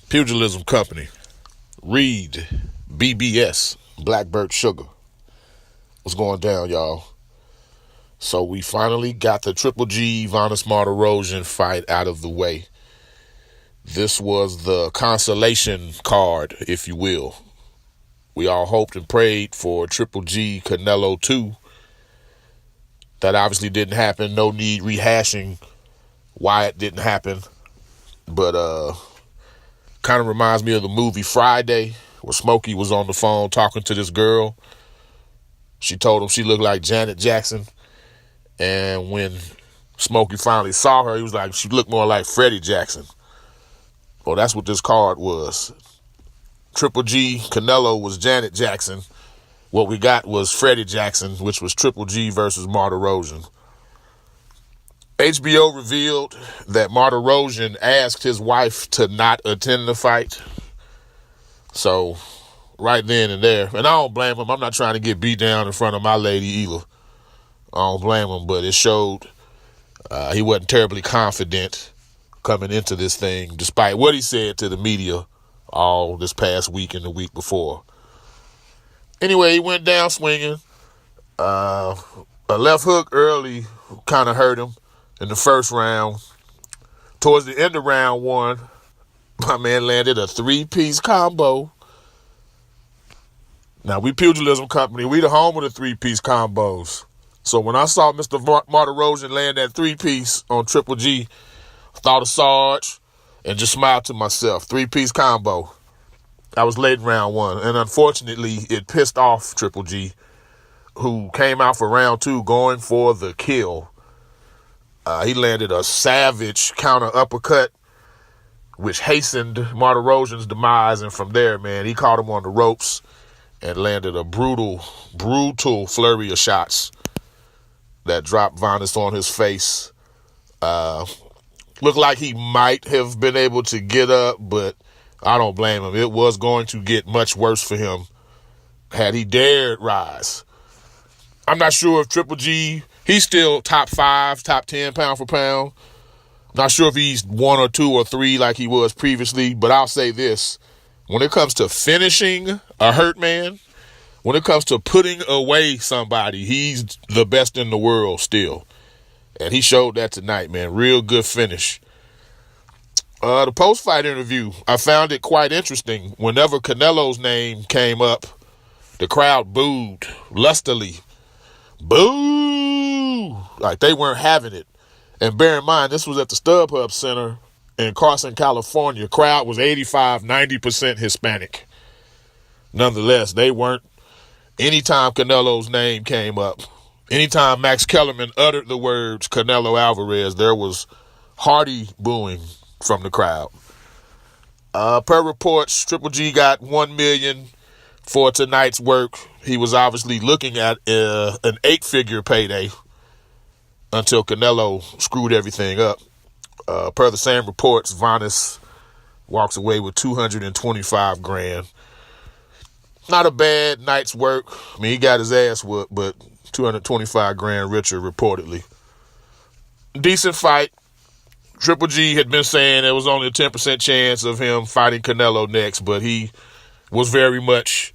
Pugilism Company, Reed, BBS, Blackbird Sugar. What's going down, y'all? So we finally got the Triple G Vanes Martirosyan fight out of the way. This was the consolation card, if you will. We all hoped and prayed for Triple G Canelo 2. That obviously didn't happen. No need rehashing why it didn't happen. But kind of reminds me of the movie Friday, where Smokey was on the phone talking to this girl. She told him she looked like Janet Jackson. And when Smokey finally saw her, he was like, she looked more like Freddie Jackson. Well, that's what this card was. Triple G Canelo was Janet Jackson. What we got was Freddie Jackson, which was Triple G versus Martirosyan. HBO revealed that Martirosyan asked his wife to not attend the fight. So, right then and there, and I don't blame him. I'm not trying to get beat down in front of my lady either. I don't blame him, but it showed he wasn't terribly confident coming into this thing, despite what he said to the media all this past week and the week before. Anyway, he went down swinging. A left hook early kind of hurt him in the first round. Towards the end of round one, my man landed a three-piece combo. Now, we Pugilism Company, we the home of the three-piece combos. So when I saw Mr. Martirosyan land that three-piece on Triple G, I thought of Sarge and just smiled to myself. Three-piece combo. I was late in round one, and unfortunately, it pissed off Triple G, who came out for round two going for the kill. He landed a savage counter uppercut, which hastened Martirosyan's demise, and from there, man, he caught him on the ropes and landed a brutal flurry of shots that dropped Vanes on his face. Looked like he might have been able to get up, but I don't blame him. It was going to get much worse for him had he dared rise. I'm not sure if Triple G, he's still top 5, top 10 pound for pound. Not sure if he's 1 or 2 or 3 like he was previously, but I'll say this. When it comes to finishing a hurt man, when it comes to putting away somebody, he's the best in the world still. And he showed that tonight, man. Real good finish. The post-fight interview, I found it quite interesting. Whenever Canelo's name came up, the crowd booed lustily. Boo! Like they weren't having it. And bear in mind, this was at the StubHub Center in Carson, California. Crowd was 85-90% Hispanic. Nonetheless, they weren't. Anytime Canelo's name came up, anytime Max Kellerman uttered the words Canelo Alvarez, there was hearty booing from the crowd. Per reports, Triple G got $1 million for tonight's work. He was obviously looking at an 8-figure payday until Canelo screwed everything up. Per the same reports, Vanes walks away with $225,000. Not a bad night's work. I mean, he got his ass whooped, but $225,000 richer reportedly. Decent fight. Triple G had been saying there was only a 10% chance of him fighting Canelo next, but he was very much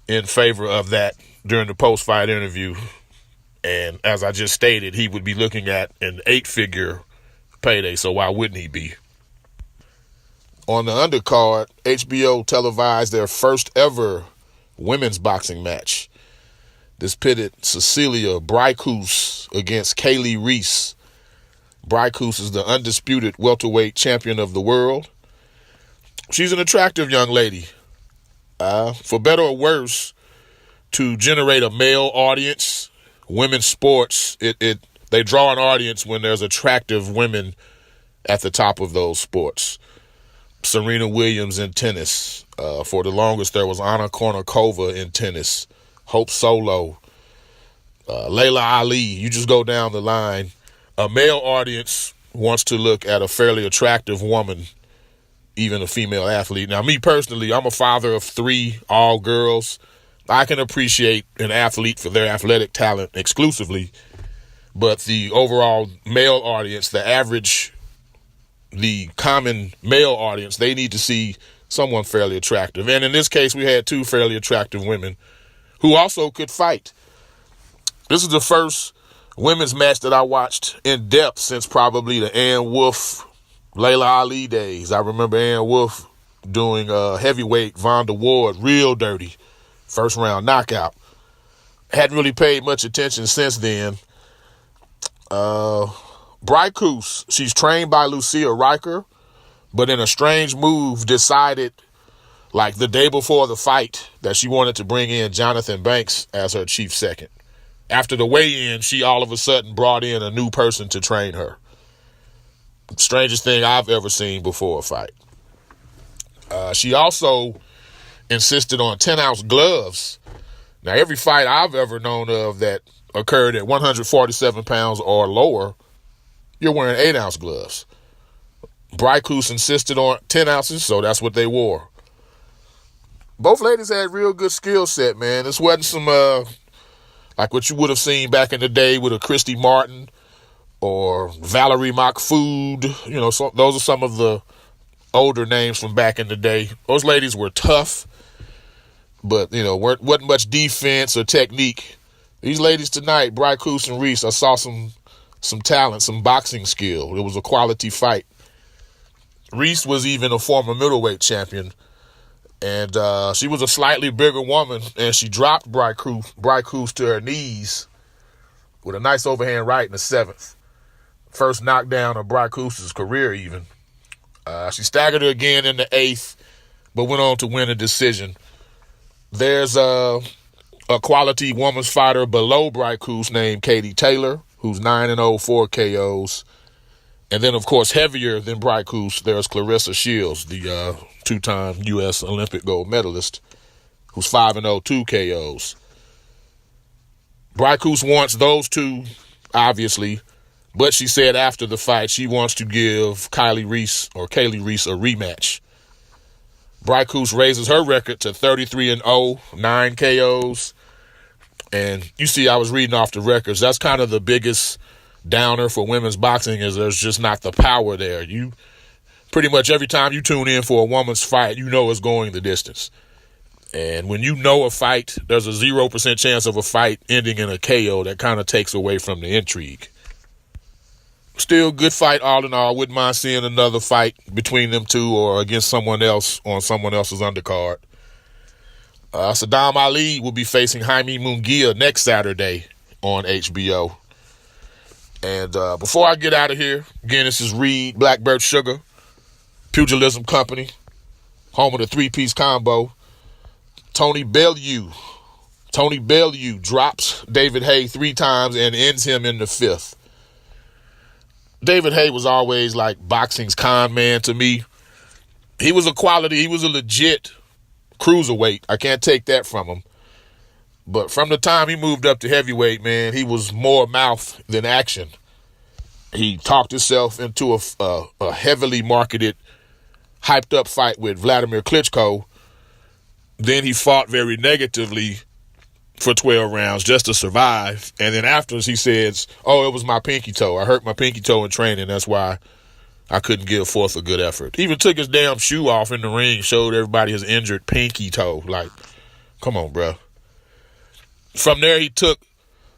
in favor of that during the post-fight interview. And as I just stated, he would be looking at an 8-figure payday, so why wouldn't he be? On the undercard, HBO televised their first ever women's boxing match. This pitted Cecilia Braekus against Kaylee Reese. Braekus is the undisputed welterweight champion of the world. She's an attractive young lady. For better or worse, to generate a male audience, women's sports, they draw an audience when there's attractive women at the top of those sports. Serena Williams in tennis. For the longest, there was Anna Kournikova in tennis. Hope Solo. Layla Ali. You just go down the line. A male audience wants to look at a fairly attractive woman, even a female athlete. Now, me personally, I'm a father of 3, all girls. I can appreciate an athlete for their athletic talent exclusively, but the overall male audience, the common male audience, they need to see someone fairly attractive. And in this case, we had two fairly attractive women who also could fight. This is the first women's match that I watched in depth since probably the Ann Wolfe, Layla Ali days. I remember Ann Wolfe doing heavyweight Vonda Ward real dirty. First round knockout. Hadn't really paid much attention since then. Braekus, she's trained by Lucia Riker, but in a strange move decided, like the day before the fight, that she wanted to bring in Jonathan Banks as her chief second. After the weigh-in, she all of a sudden brought in a new person to train her. Strangest thing I've ever seen before a fight. She also insisted on 10-ounce gloves. Now, every fight I've ever known of that occurred at 147 pounds or lower, you're wearing 8-ounce gloves. Braekus insisted on 10 ounces, so that's what they wore. Both ladies had real good skill set, man. This wasn't some, like what you would have seen back in the day with a Christy Martin or Valerie McFood. You know, so those are some of the older names from back in the day. Those ladies were tough, but, you know, wasn't much defense or technique. These ladies tonight, Braekus and Reese, I saw some talent, some boxing skill. It was a quality fight. Reese was even a former middleweight champion, and she was a slightly bigger woman, and she dropped Braekus to her knees with a nice overhand right in the 7th. First knockdown of Braekus' career even. She staggered her again in the 8th, but went on to win a decision. There's a quality woman's fighter below Braekus named Katie Taylor, who's 9-0, 4 KOs. And then, of course, heavier than Braekus, there's Clarissa Shields, the two-time U.S. Olympic gold medalist, who's 5-0, 2 KOs. Braekus wants those two, obviously, but she said after the fight she wants to give Kaylee Reese a rematch. Braekus raises her record to 33-0, 9 KOs. And you see, I was reading off the records. That's kind of the biggest downer for women's boxing, is there's just not the power there. You pretty much every time you tune in for a woman's fight, you know it's going the distance. And when you know a fight, there's a 0% chance of a fight ending in a KO. That kind of takes away from the intrigue. Still, good fight all in all. Wouldn't mind seeing another fight between them two or against someone else on someone else's undercard. Saddam Ali will be facing Jaime Munguia next Saturday on HBO. And before I get out of here, again, this is Reed Blackbird Sugar, Pugilism Company, home of the three-piece combo. Tony Bellew drops David Haye 3 times and ends him in the 5th. David Haye was always like boxing's con man to me. He was a legit cruiserweight. I can't take that from him. But from the time he moved up to heavyweight, man, he was more mouth than action. He talked himself into a heavily marketed, hyped up fight with Vladimir Klitschko. Then he fought very negatively for 12 rounds just to survive. And then afterwards he says, oh, it was my pinky toe. I hurt my pinky toe in training. That's why I couldn't give forth a good effort. Even took his damn shoe off in the ring, showed everybody his injured pinky toe. Like, come on, bro. From there, he took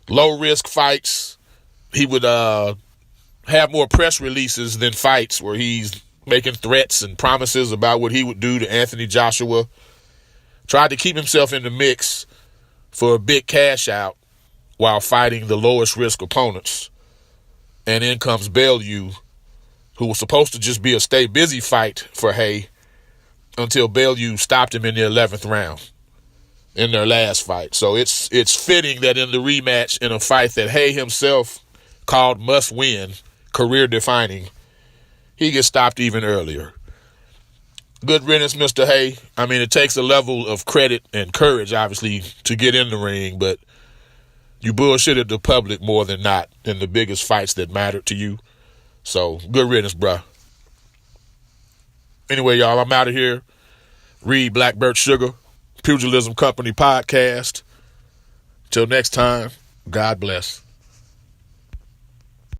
low-risk fights. He would have more press releases than fights where he's making threats and promises about what he would do to Anthony Joshua. Tried to keep himself in the mix for a big cash out while fighting the lowest risk opponents. And in comes Bellew, who was supposed to just be a stay busy fight for Haye until Bellew stopped him in the 11th round in their last fight. So it's fitting that in the rematch, in a fight that Haye himself called must win, career defining, he gets stopped even earlier. Good riddance, Mr. Haye. I mean, it takes a level of credit and courage, obviously, to get in the ring, but you bullshitted the public more than not in the biggest fights that mattered to you. So, good riddance, bruh. Anyway, y'all, I'm out of here. Reed Blackbird Sugar, Pugilism Company podcast. Till next time, God bless.